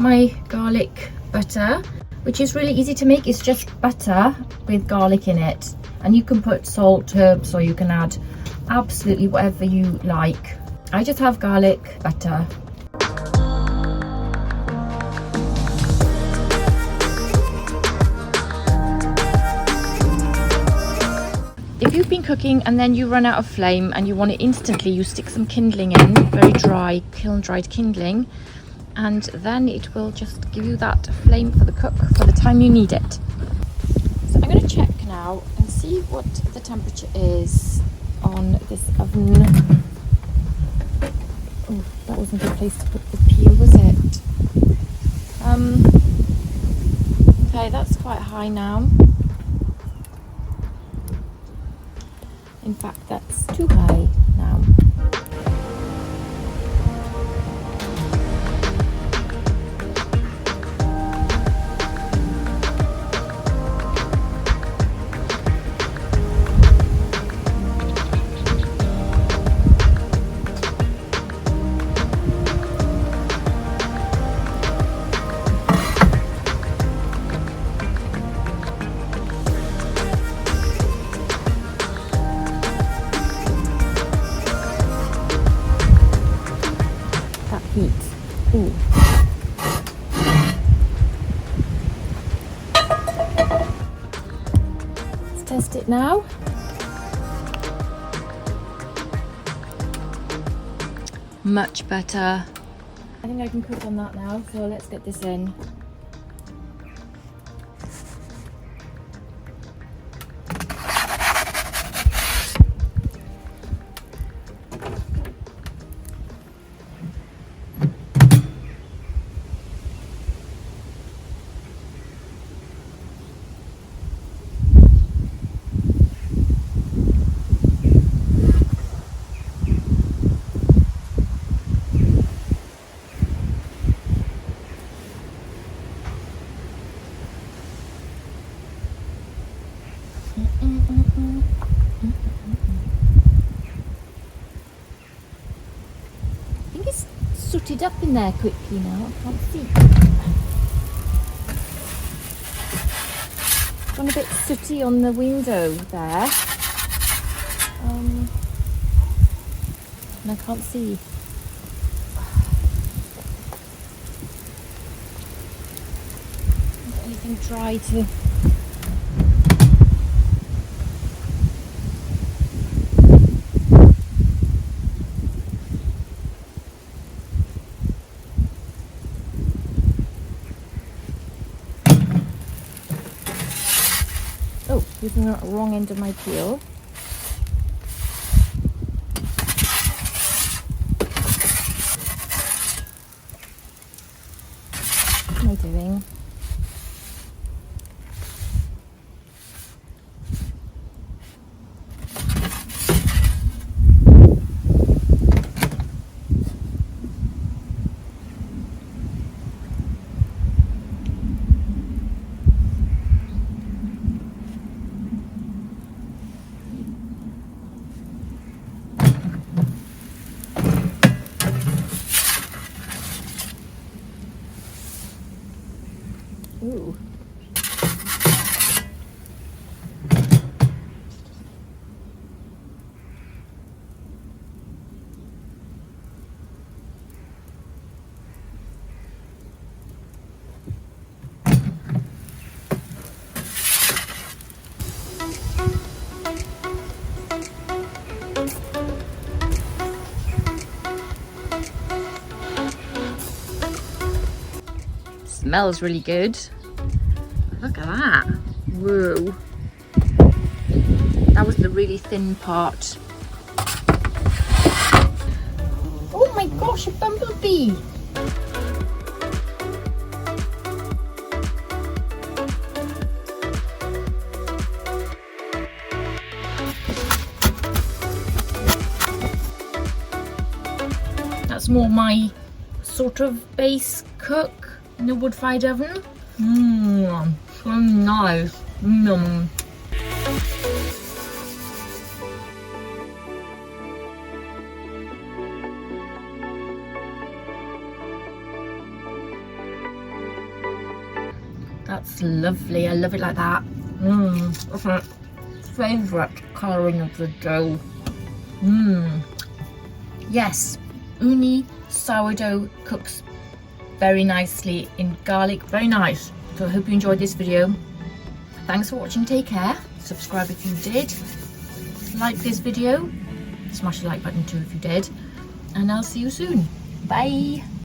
my garlic butter, which is really easy to make. It's just butter with garlic in it, and you can put salt, herbs, or you can add absolutely whatever you like. I just have garlic butter. If you've been cooking and then you run out of flame and you want it instantly, you stick some kindling in, very dry, kiln-dried kindling, and then it will just give you that flame for the cook for the time you need it. So I'm going to check now and see what the temperature is on this oven. Oh, that wasn't a good place to put the peel, was it? Okay, that's quite high now. In fact, that's too high now. Heat. Ooh. Let's test it now. Much better. I think I can cook on that now, so let's get this in. I think it's sooted up in there quickly now, I can't see. It's gone a bit sooty on the window there. And I can't see. Not anything dry to... Oh, using the wrong end of my peel. What am I doing? Ooh. Smells really good. Look at that. Whoa. That was the really thin part. Oh my gosh, a bumblebee! That's more my sort of base cook in the wood-fired oven. Mmm, so nice. Mmm. That's lovely. I love it like that. That's my favourite colouring of the dough. Yes, Ooni sourdough cooks very nicely in garlic. Very nice. So I hope you enjoyed this video. Thanks for watching. Take care. Subscribe if you did. Like this video. Smash the like button too if you did. And I'll see you soon. Bye.